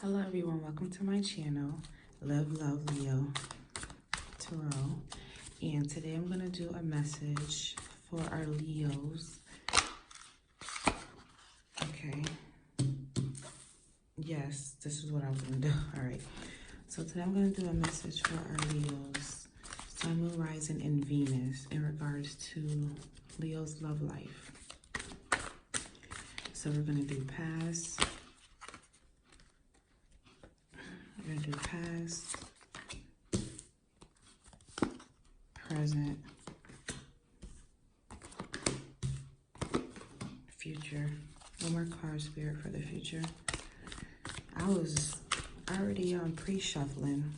Hello everyone, welcome to my channel, Live.Love.Leo Tarot. And today I'm going to do a message for our Leos. Okay. Yes, this is what I was going to do. Alright. So today I'm going to do a message for our Leos. Sun, Moon, Rising, and Venus in regards to Leo's love life. So we're going to do past. We're going to do past, present, future. One more card, Spirit, for the future. I was already pre-shuffling.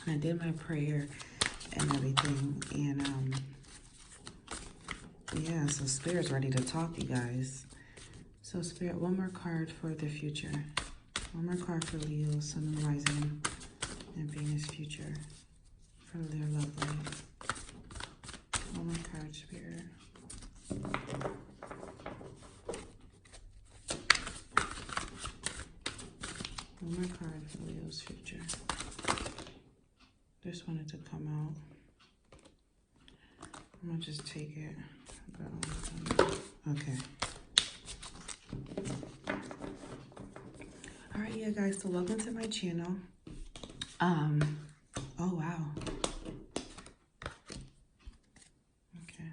I did my prayer and everything. And yeah, so Spirit's ready to talk, you guys. So Spirit, one more card for the future. One more card for Leo, Sun, Moon, Rising, and Venus future for their love life. One more card, Spirit. One more card for Leo's future. Just wanted to come out. I'm gonna just take it. Okay. All right, yeah, guys. So welcome to my channel. Oh wow. Okay.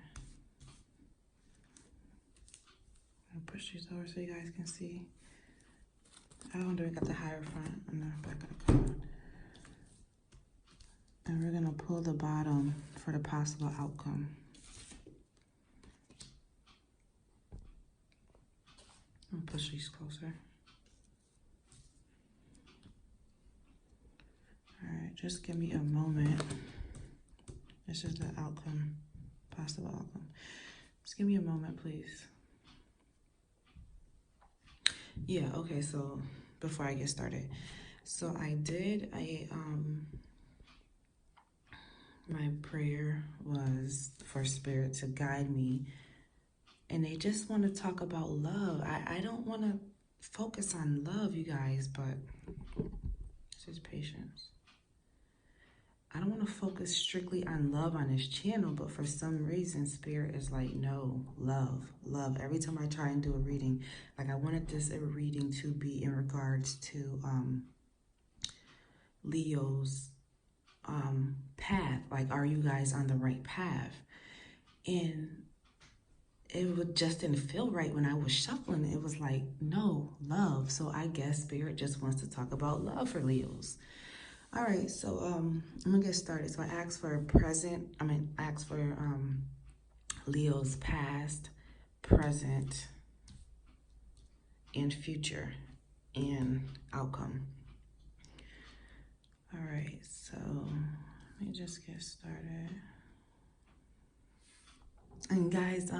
I'll push these over so you guys can see. I wonder, we got the higher front and the back of the card. And we're gonna pull the bottom for the possible outcome. I'm gonna push these closer. All right, just give me a moment. This is the outcome, possible outcome. Just give me a moment, please. Yeah, okay, so before I get started. So my prayer was for Spirit to guide me. And they just want to talk about love. I don't want to focus on love, you guys, but it's just patience. I don't want to focus strictly on love on this channel, but for some reason, Spirit is like, no, love, love. Every time I try and do a reading, like I wanted this reading to be in regards to Leo's path. Like, are you guys on the right path? And it just didn't feel right when I was shuffling. It was like, no, love. So I guess Spirit just wants to talk about love for Leos. All right, so I'm gonna get started. So I asked for Leo's past, present, and future, and outcome. All right, so let me just get started. And guys,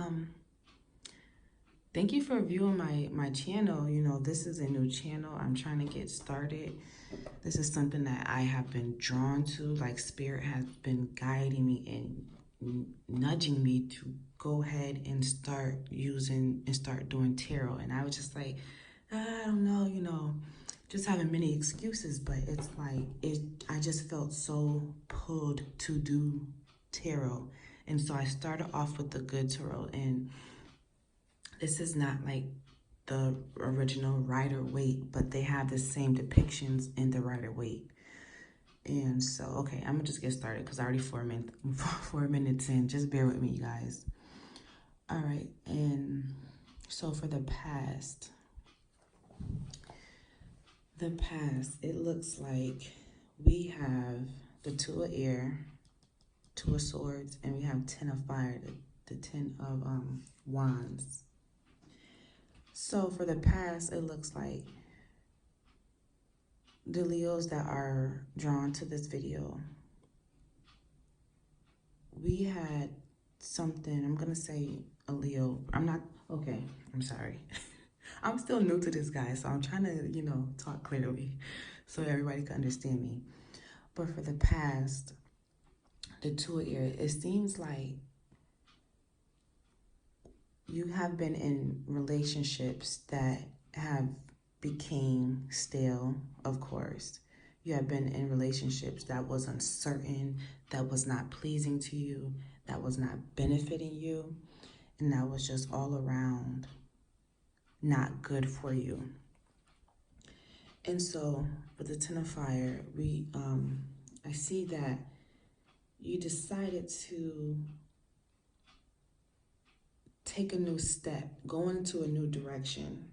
thank you for viewing my channel. You know, this is a new channel. I'm trying to get started. This is something that I have been drawn to. Like, Spirit has been guiding me and nudging me to go ahead and start doing tarot. And I was just like, I don't know, you know, just having many excuses. But it's like, I just felt so pulled to do tarot. And so I started off with the good tarot. And this is not like the original Rider-Waite, but they have the same depictions in the Rider-Waite. And so, okay, I'm gonna just get started because I already 4 minutes in. Just bear with me, you guys. All right, and so for the past, it looks like we have the Two of Air, Two of Swords, and we have Ten of Fire, the Ten of Wands. So for the past, it looks like the Leos that are drawn to this video, we had something, I'm gonna say a Leo. I'm sorry. I'm still new to this, guy, so I'm trying to, you know, talk clearly so everybody can understand me. But for the past, the Two of Air, it seems like you have been in relationships that have became stale, of course. You have been in relationships that was uncertain, that was not pleasing to you, that was not benefiting you, and that was just all around not good for you. And so with the Ten of Fire, I see that you decided to take a new step, go into a new direction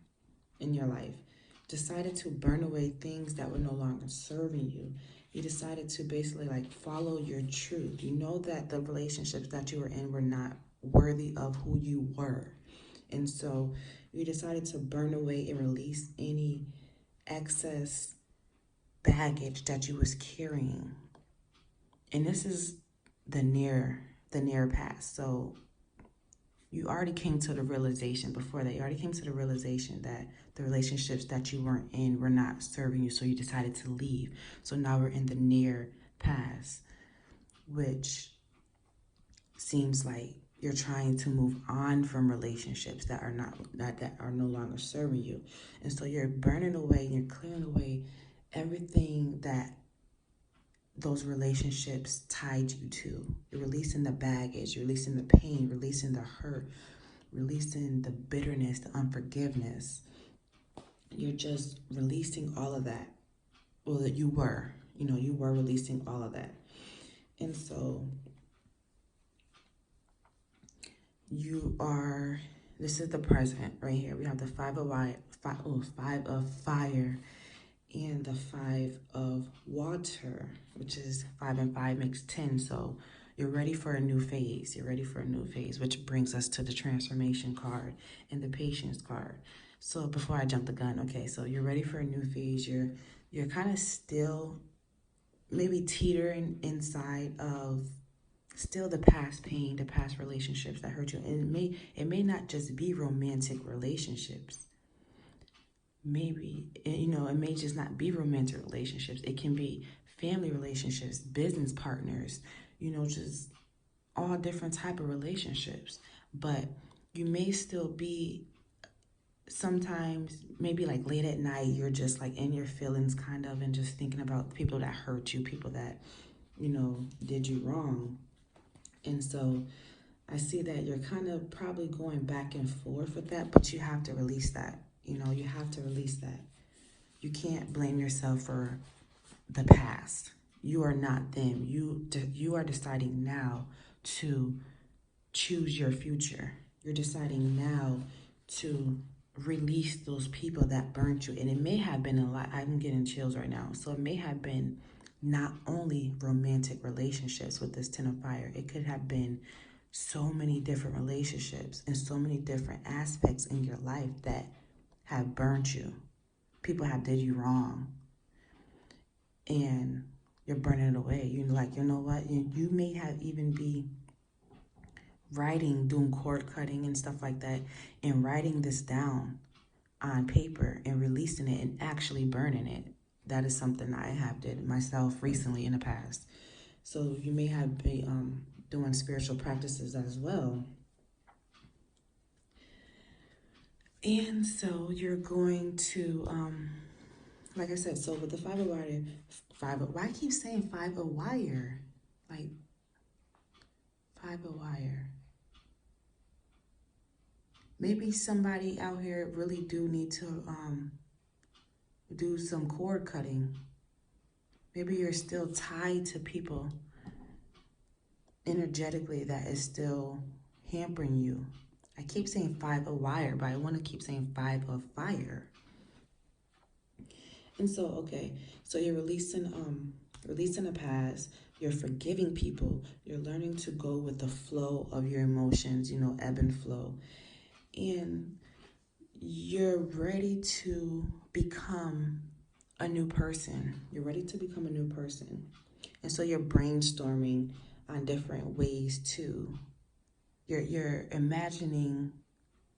in your life. Decided to burn away things that were no longer serving you. You decided to basically like follow your truth. You know that the relationships that you were in were not worthy of who you were. And so you decided to burn away and release any excess baggage that you was carrying. And this is the near past. So you already came to the realization before that. You already came to the realization that the relationships that you weren't in were not serving you, so you decided to leave. So now we're in the near past, which seems like you're trying to move on from relationships that are that are no longer serving you. And so you're burning away, you're clearing away everything that those relationships tied you to. You're releasing the baggage, you're releasing the pain, releasing the hurt, releasing the bitterness, the unforgiveness. You're just releasing all of that. Well, that you were releasing all of that. And so this is the present right here. We have the five of fire and the 5 of water, which is 5 and 5 makes 10. So you're ready for a new phase. You're ready for a new phase, which brings us to the transformation card and the patience card. So before I jump the gun, okay, so you're ready for a new phase. You're kind of still maybe teetering inside of still the past pain, the past relationships that hurt you. And it may not just be romantic relationships. Maybe, it may just not be romantic relationships. It can be family relationships, business partners, just all different type of relationships. But you may still be sometimes, maybe like late at night, you're just like in your feelings kind of, and just thinking about people that hurt you, people that, did you wrong. And so I see that you're kind of probably going back and forth with that, but you have to release that. You have to release that. You can't blame yourself for the past. You are not them. You are deciding now to choose your future. You're deciding now to release those people that burnt you. And it may have been a lot. I'm getting chills right now. So it may have been not only romantic relationships with this Ten of Fire. It could have been so many different relationships and so many different aspects in your life that have burnt you. People have did you wrong. And you're burning it away. You're like, you know what? You may have even be writing, doing cord cutting and stuff like that, and writing this down on paper and releasing it and actually burning it. That is something I have did myself recently in the past. So you may have been doing spiritual practices as well. And so you're going to, like I said, so with the 5 of wire, why I keep saying 5 of wire? Like 5 of wire. Maybe somebody out here really do need to do some cord cutting. Maybe you're still tied to people energetically that is still hampering you. I keep saying 5 of wire, but I want to keep saying 5 of fire. And so, okay, so you're releasing the past, you're forgiving people, you're learning to go with the flow of your emotions, ebb and flow. And you're ready to become a new person. You're ready to become a new person. And so you're brainstorming on different ways to, you're imagining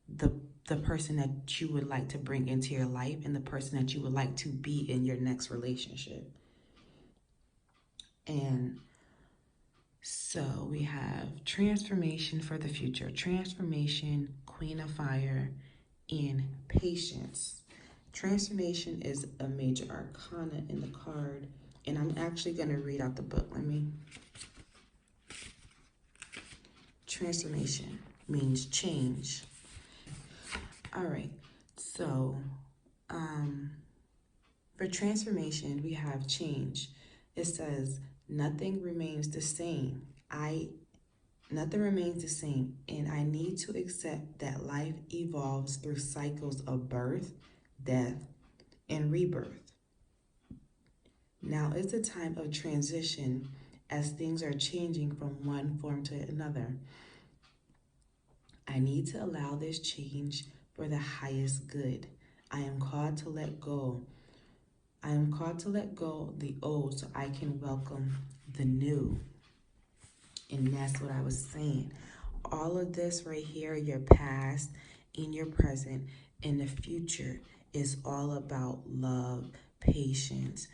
the person that you would like to bring into your life and the person that you would like to be in your next relationship. And so we have transformation for the future, transformation, Queen of Fire, and patience. Transformation is a major arcana in the card. And I'm actually going to read out the book. Transformation means change. All right. So, for transformation, we have change. It says, nothing remains the same. Nothing remains the same, and I need to accept that life evolves through cycles of birth, death, and rebirth. Now is the time of transition as things are changing from one form to another. I need to allow this change for the highest good. I am called to let go. I am called to let go the old so I can welcome the new. And that's what I was saying. All of this right here, your past, in your present, in the future, is all about love, patience,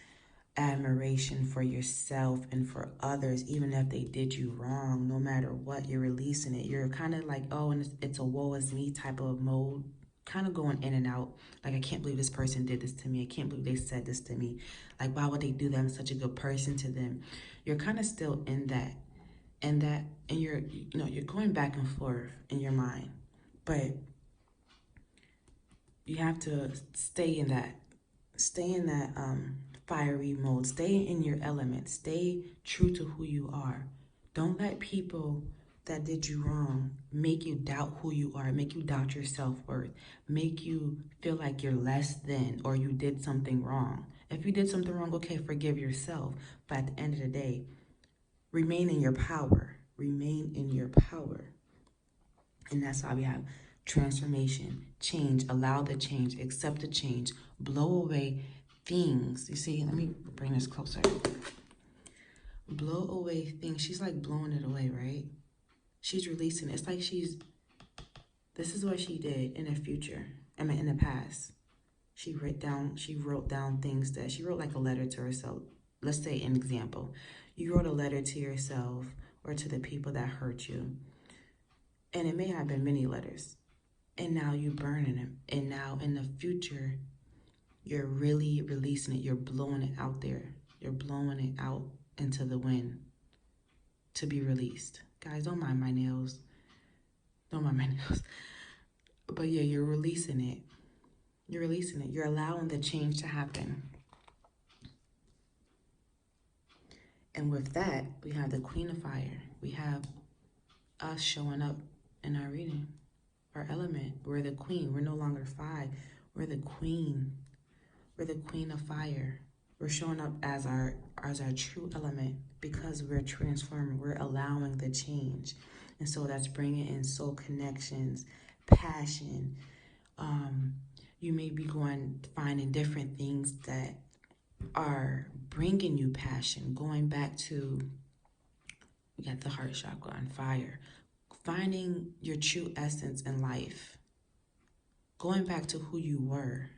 admiration for yourself and for others, even if they did you wrong. No matter what, you're releasing it. You're kind of like, oh, and it's a woe is me type of mode, kind of going in and out. Like, I can't believe this person did this to me. I can't believe they said this to me. Like, why would they do that? I'm such a good person to them. You're kind of still in that. And you're, you're going back and forth in your mind, but you have to stay in that fiery mode. Stay in your element. Stay true to who you are. Don't let people that did you wrong make you doubt who you are, make you doubt your self-worth, make you feel like you're less than or you did something wrong. If you did something wrong, okay, forgive yourself. But at the end of the day, remain in your power. Remain in your power. And that's why we have transformation, change, allow the change, accept the change, blow away things. You see, let me bring this closer. Blow away things. She's like blowing it away, right? She's releasing it. It's like this is what she did in the future. In the past. She wrote down things that, she wrote like a letter to herself. Let's say an example. You wrote a letter to yourself or to the people that hurt you. And it may have been many letters. And now you're burning them. And now in the future, you're really releasing it. You're blowing it out there. You're blowing it out into the wind to be released. Guys, don't mind my nails. Don't mind my nails. But yeah, you're releasing it. You're releasing it. You're allowing the change to happen. And with that, we have the Queen of Fire. We have us showing up in our reading, our element. We're the queen. We're no longer 5. We're the queen. We're the Queen of Fire. We're showing up as our true element because we're transforming. We're allowing the change. And so that's bringing in soul connections, passion. You may be finding different things that are bringing you passion. Going back to, we got the heart chakra on fire. Finding your true essence in life. Going back to who you were.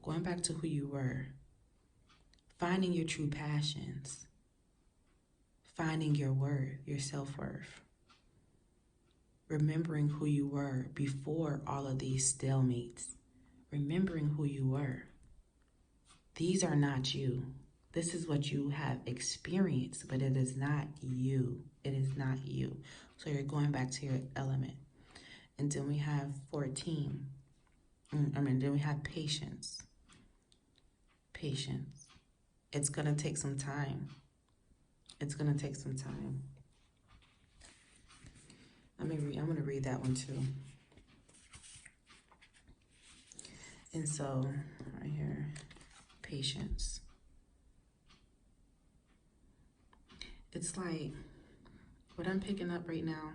Going back to who you were. Finding your true passions. Finding your worth, your self-worth. Remembering who you were before all of these stalemates. Remembering who you were. These are not you. This is what you have experienced, but it is not you. It is not you. So you're going back to your element. And then we have 14. Then we have patience. Patience. It's going to take some time. It's going to take some time. I'm going to read that one too. And so, right here, patience. It's like, what I'm picking up right now,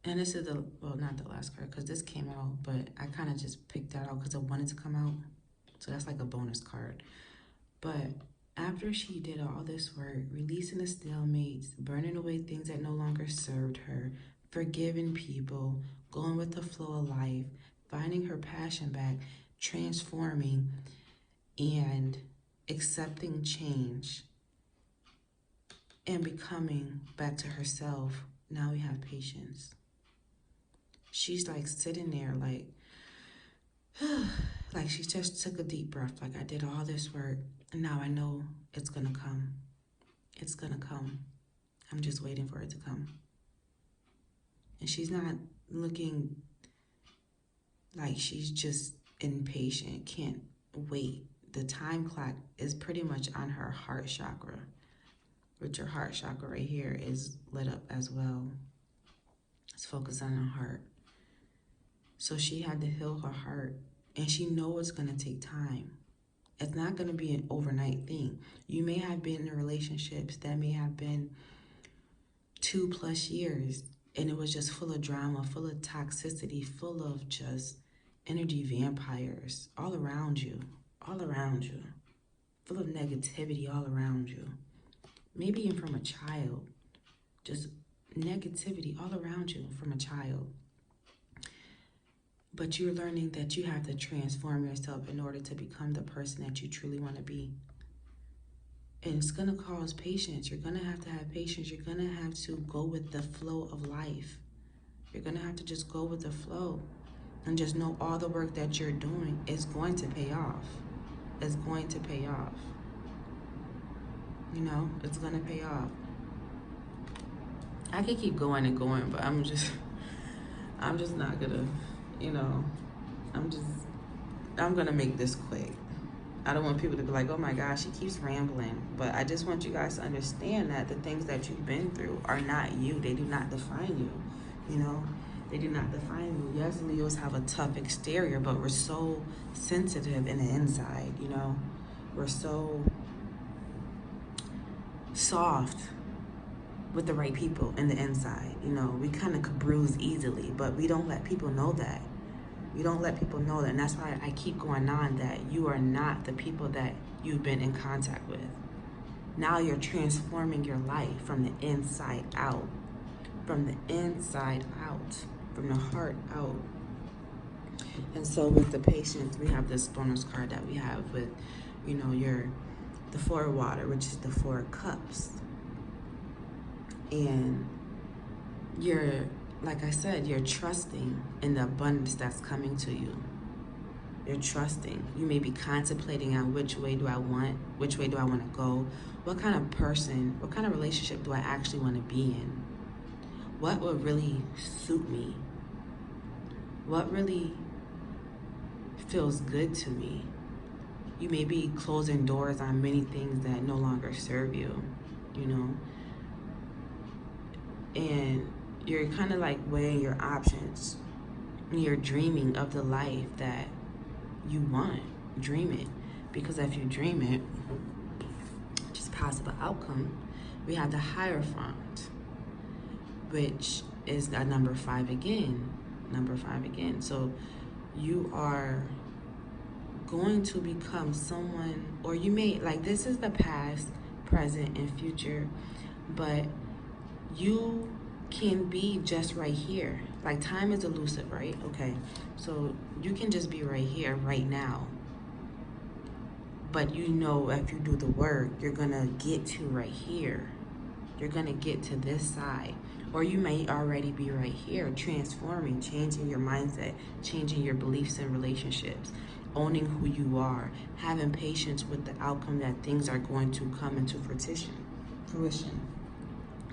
and this is not the last card, because this came out, but I kind of just picked that out because I wanted to come out. So that's like a bonus card. But after she did all this work, releasing the stalemates, burning away things that no longer served her, forgiving people, going with the flow of life, finding her passion back, transforming, and accepting change, and becoming back to herself, now we have patience. she's like sitting there like, like she just took a deep breath. Like, I did all this work and now I know it's gonna come. It's gonna come. I'm just waiting for it to come. And she's not looking like she's just impatient, can't wait. The time clock is pretty much on her heart chakra, which your heart chakra right here is lit up as well. Let's focus on her heart. So she had to heal her heart, and she knows it's gonna take time. It's not gonna be an overnight thing. You may have been in relationships that may have been 2+ years, and it was just full of drama, full of toxicity, full of just energy vampires all around you, full of negativity all around you. Maybe even from a child, just negativity all around you from a child. But you're learning that you have to transform yourself in order to become the person that you truly want to be. And it's going to cause patience. You're going to have patience. You're going to have to go with the flow of life. You're going to have to just go with the flow. And just know all the work that you're doing is going to pay off. It's going to pay off. You know, it's going to pay off. I could keep going and going, but I'm just not going to, you know, I'm going to make this quick. I don't want people to be like, oh my gosh, she keeps rambling. But I just want you guys to understand that the things that you've been through are not you. They do not define you, you know? They do not define you. Yes, Leos have a tough exterior, but we're so sensitive in the inside, you know? We're so soft with the right people in the inside, you know? We kind of could bruise easily, but we don't let people know that. We don't let people know that, and that's why I keep going on that you are not the people that you've been in contact with. Now you're transforming your life from the inside out. From the inside out. From the heart out. And so with the patience, we have this bonus card that we have with, you know, the 4 of water, which is the 4 of cups. And you're, like I said, you're trusting in the abundance that's coming to you. You're trusting. You may be contemplating on which way do I want to go? What kind of person, what kind of relationship do I actually want to be in? What would really suit me? What really feels good to me? You may be closing doors on many things that no longer serve you, you know? And you're kind of like weighing your options. You're dreaming of the life that you want. Dream it. Because if you dream it, which is possible outcome, we have the Hierophant, which is a number 5 again. Number 5 again. So you are going to become someone, or you may, like, this is the past, present, and future, but you can be just right here. Like, time is elusive, right? Okay, so you can just be right here, right now. But you know, if you do the work, you're gonna get to right here. You're gonna get to this side. Or you may already be right here, transforming, changing your mindset, changing your beliefs and relationships, owning who you are, having patience with the outcome that things are going to come into fruition.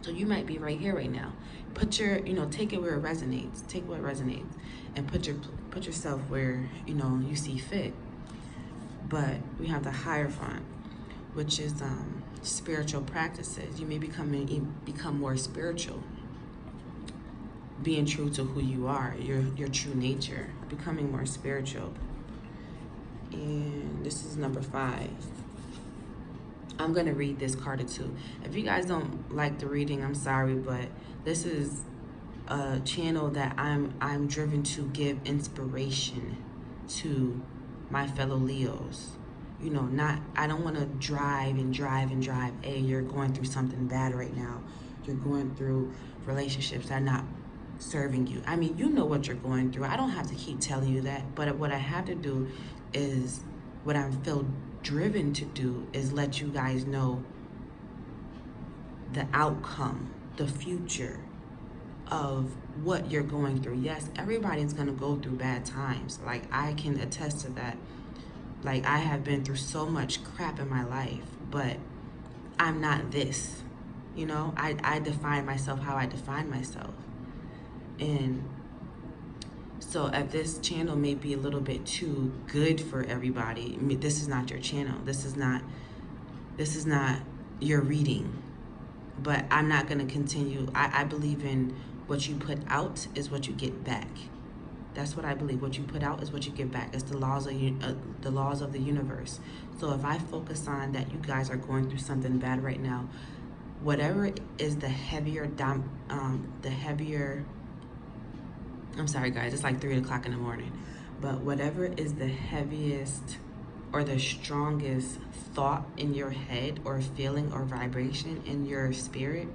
So you might be right here right now. Put your, you know, take it where it resonates. Take what resonates and put yourself where, you know, you see fit. But we have the Hierophant, which is spiritual practices. You may become more spiritual, being true to who you are, your true nature, becoming more spiritual. And this is number 5. I'm gonna read this card or two. If you guys don't like the reading, I'm sorry, but this is a channel that I'm driven to give inspiration to my fellow Leos. You know, I don't want to drive. Hey, you're going through something bad right now. You're going through relationships that are not serving you. I mean, you know what you're going through. I don't have to keep telling you that, but what I have to do is, what I feel driven to do is let you guys know the outcome, the future of what you're going through. Yes, everybody's going to go through bad times. Like, I can attest to that. Like, I have been through so much crap in my life, but I'm not this. You know, I define myself how I define myself. And so if this channel may be a little bit too good for everybody, I mean, this is not your channel. This is not your reading. But I'm not going to continue. I believe in what you put out is what you get back. That's what I believe. What you put out is what you get back. It's the laws of the laws of the universe. So if I focus on that, you guys are going through something bad right now. Whatever is the heavier, I'm sorry guys, it's like 3 o'clock in the morning. But whatever is the heaviest or the strongest thought in your head or feeling or vibration in your spirit,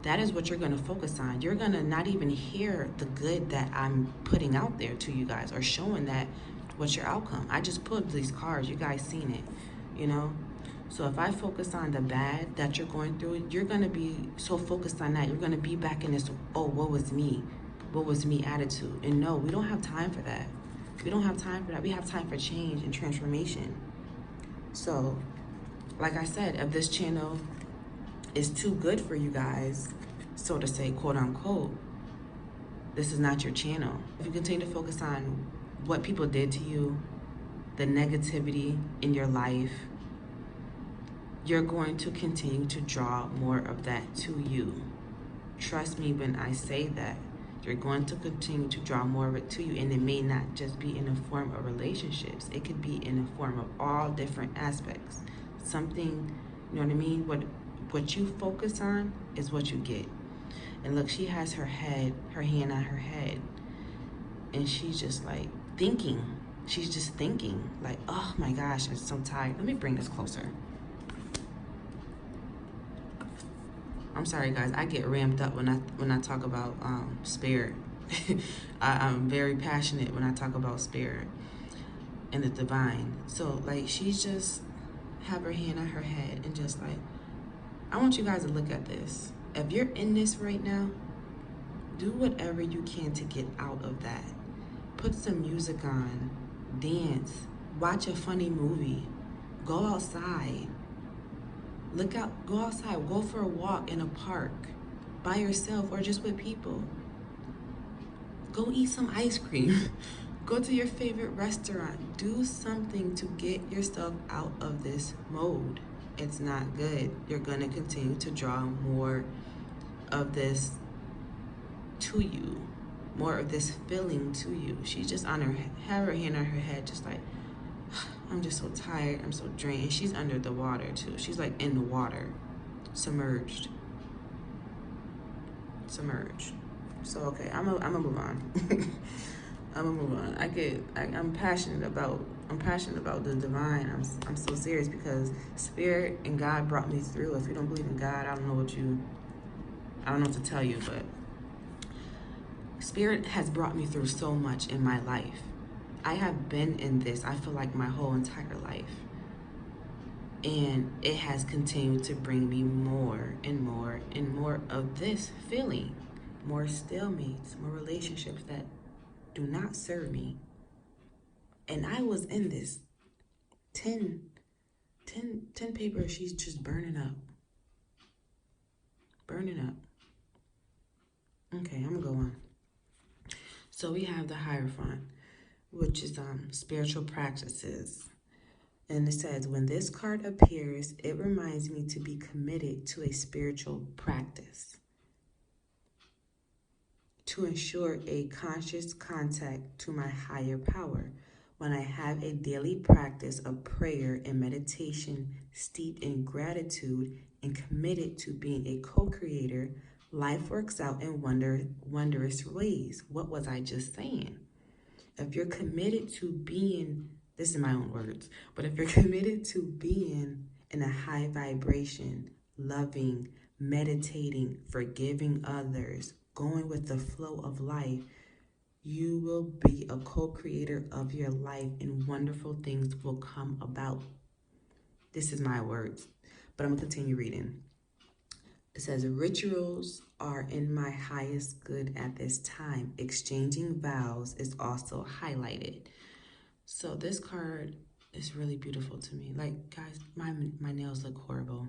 that is what you're going to focus on. You're going to not even hear the good that I'm putting out there to you guys or showing that what's your outcome. I just pulled these cards. You guys seen it, you know? So if I focus on the bad that you're going through, you're going to be so focused on that. You're going to be back in this, oh, what was me? What was me attitude? And no, we don't have time for that. We don't have time for that. We have time for change and transformation. So, like I said, if this channel is too good for you guys, so to say, quote unquote, this is not your channel. If you continue to focus on what people did to you, the negativity in your life, you're going to continue to draw more of that to you. Trust me when I say that. You're going to continue to draw more of it to you, and it may not just be in the form of relationships. It could be in the form of all different aspects. Something, you know what I mean? What you focus on is what you get. And look, she has her hand on her head, and she's just like thinking. She's just thinking like, oh my gosh, I'm so tired. Let me bring this closer. I'm sorry guys, I get ramped up when I talk about spirit. I'm very passionate when I talk about spirit and the divine. So like, she's just have her hand on her head and just like, I want you guys to look at this. If you're in this right now, do whatever you can to get out of that. Put some music on, dance, watch a funny movie, go outside. Look out, go outside, go for a walk in a park by yourself or just with people. Go eat some ice cream. Go to your favorite restaurant. Do something to get yourself out of this mode. It's not good. You're gonna continue to draw more of this to you, more of this feeling to you. She's just on have her hand on her head, just like, I'm just so tired, I'm so drained. And she's under the water too. She's like in the water, submerged. So okay, I'm gonna move on. I'm gonna move on. I'm passionate about the divine. I'm so serious because spirit and God brought me through. If you don't believe in God, I don't know what to tell you, but spirit has brought me through so much in my life. I have been in this, I feel like, my whole entire life. And it has continued to bring me more and more and more of this feeling. More stalemates, more relationships that do not serve me. And I was in this 10 paper, she's just burning up. Okay, I'm gonna go on. So we have the Hierophant, which is spiritual practices. And it says, when this card appears, it reminds me to be committed to a spiritual practice, to ensure a conscious contact to my higher power. When I have a daily practice of prayer and meditation steeped in gratitude and committed to being a co-creator, life works out in wondrous ways. What was I just saying? If you're committed to being, this is my own words, but if you're committed to being in a high vibration, loving, meditating, forgiving others, going with the flow of life, you will be a co-creator of your life and wonderful things will come about. This is my words, but I'm gonna continue reading. It says, rituals are in my highest good at this time. Exchanging vows is also highlighted. So this card is really beautiful to me. Like, guys, my nails look horrible.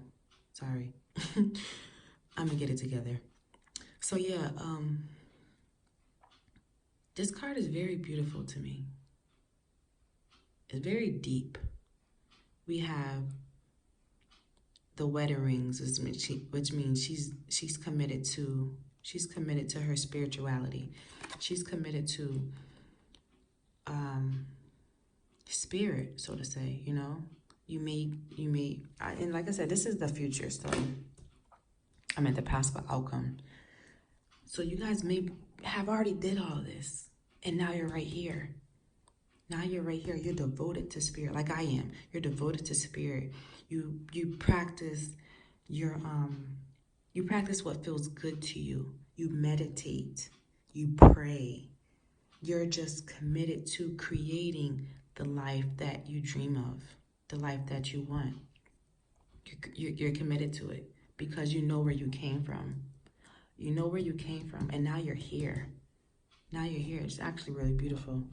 Sorry. I'm gonna get it together. So yeah, this card is very beautiful to me. It's very deep. We have the wedding rings, which means she's committed to her spirituality. She's committed to spirit, so to say. You know, and like I said, this is the future. So I'm at the past for outcome. So you guys may have already did all this, and now you're right here. Now you're right here. You're devoted to spirit, like I am. You're devoted to spirit. You practice you practice what feels good to you. You meditate. You pray. You're just committed to creating the life that you dream of, the life that you want. You're committed to it because you know where you came from. You know where you came from, and now you're here. Now you're here. It's actually really beautiful.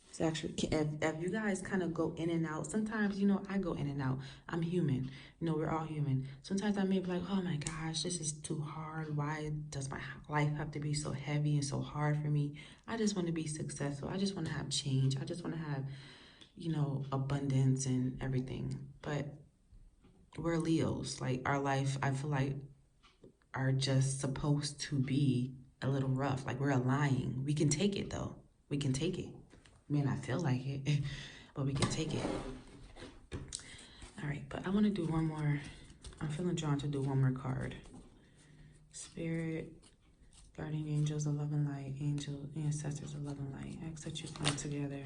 It's actually, if you guys kind of go in and out, sometimes, you know, I go in and out. I'm human. You know, we're all human. Sometimes I may be like, oh my gosh, this is too hard. Why does my life have to be so heavy and so hard for me? I just want to be successful. I just want to have change. I just want to have, you know, abundance and everything. But we're Leos. Like, our life, I feel like, are just supposed to be a little rough. Like, we're lying. We can take it, though. We can take it. May not feel like it, but we can take it. All right, but I want to do one more. I'm feeling drawn to do one more card. Spirit, guardian angels of love and light, angel, ancestors of love and light. I ask that you come together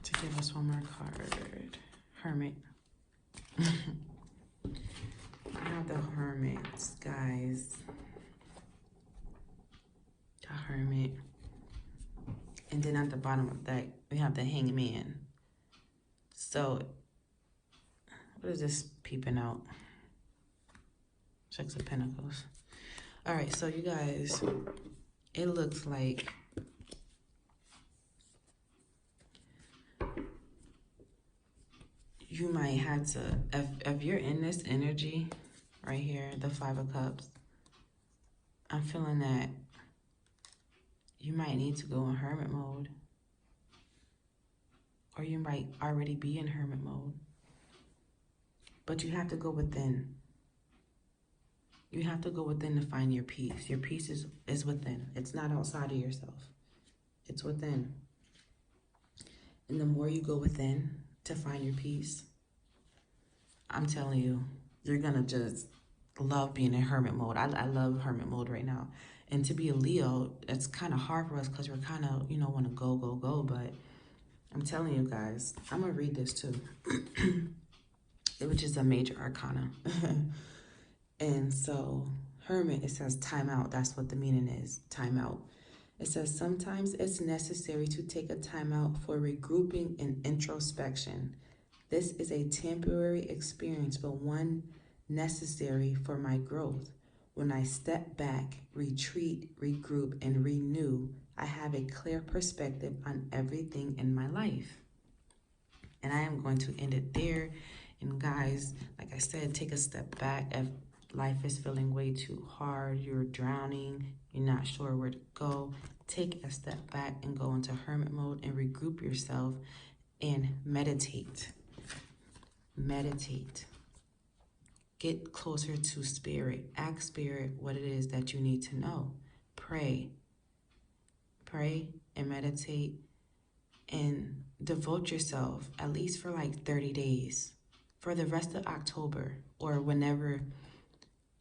to give us one more card. Hermit. I have the Hermit, guys. The Hermit. And then at the bottom of that, we have the Hangman. So, what is this peeping out? Six of Pentacles. All right, so you guys, it looks like you might have to, if you're in this energy right here, the Five of Cups, I'm feeling that you might need to go in hermit mode. Or you might already be in hermit mode. But you have to go within. You have to go within to find your peace. Your peace is within. It's not outside of yourself. It's within. And the more you go within to find your peace, I'm telling you, you're going to just love being in hermit mode. I love hermit mode right now. And to be a Leo, it's kind of hard for us because we're kind of, you know, want to go, go, go. But I'm telling you guys, I'm going to read this too, which is a major arcana. And so, hermit, it says time out. That's what the meaning is, time out. It says sometimes it's necessary to take a time out for regrouping and introspection. This is a temporary experience, but one necessary for my growth. When I step back, retreat, regroup, and renew, I have a clear perspective on everything in my life. And I am going to end it there. And guys, like I said, take a step back. If life is feeling way too hard, you're drowning, you're not sure where to go, take a step back and go into hermit mode and regroup yourself and meditate. Meditate. Get closer to spirit. Ask spirit what it is that you need to know. Pray. Pray and meditate and devote yourself at least for like 30 days for the rest of October or whenever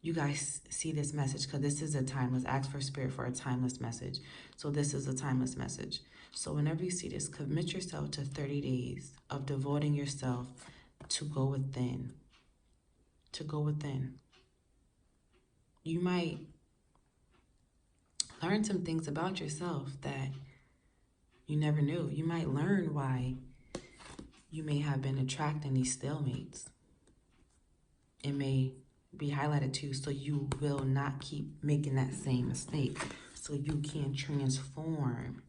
you guys see this message, because this is a timeless. Ask for spirit for a timeless message. So this is a timeless message. So whenever you see this, commit yourself to 30 days of devoting yourself to go within. To go within. You might learn some things about yourself that you never knew. You might learn why you may have been attracting these stalemates. It may be highlighted to you, so you will not keep making that same mistake. So you can transform.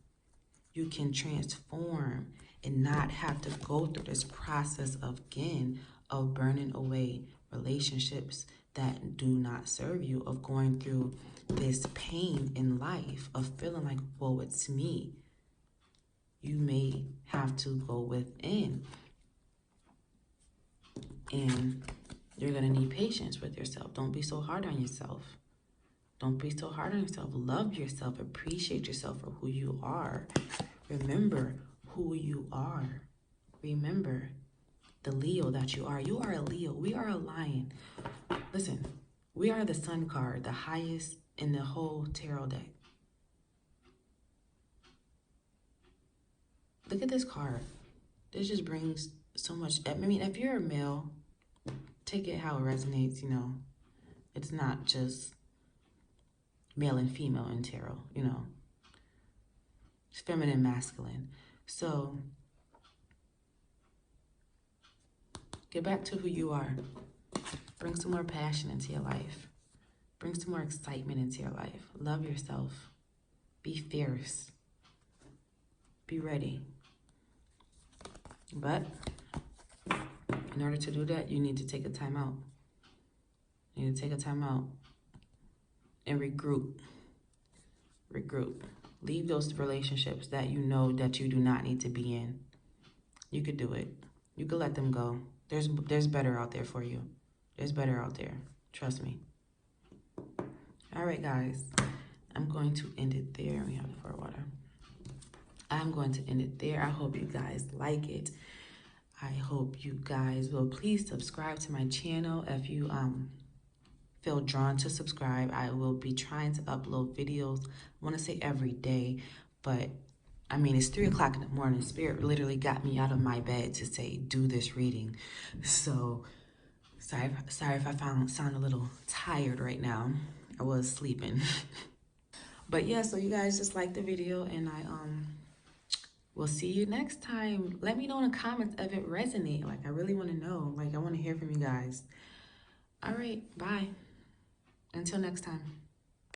You can transform and not have to go through this process of, again, of burning away relationships that do not serve you, of going through this pain in life, of feeling like, whoa, it's me. You may have to go within, and you're going to need patience with yourself. Don't be so hard on yourself. Don't be so hard on yourself. Love yourself. Appreciate yourself for who you are. Remember who you are. Remember the Leo that you are. You are a Leo. We are a lion. Listen, we are the sun card, the highest in the whole tarot deck. Look at this card. This just brings so much. I mean, if you're a male, take it how it resonates, you know. It's not just male and female in tarot, you know. It's feminine, masculine. So get back to who you are. Bring some more passion into your life. Bring some more excitement into your life. Love yourself. Be fierce. Be ready. But in order to do that, you need to take a time out. You need to take a time out and regroup. Regroup. Leave those relationships that you know that you do not need to be in. You could do it. You could let them go. There's better out there for you. There's better out there. Trust me. All right, guys. I'm going to end it there. We have for water. I'm going to end it there. I hope you guys like it. I hope you guys will please subscribe to my channel. If you feel drawn to subscribe, I will be trying to upload videos. I want to say every day, but I mean, it's 3 o'clock in the morning. Spirit literally got me out of my bed to say, do this reading. So sorry if I sound a little tired right now. I was sleeping. But yeah, so you guys just like the video, and I will see you next time. Let me know in the comments if it resonates. Like, I really want to know. Like, I want to hear from you guys. All right, bye. Until next time.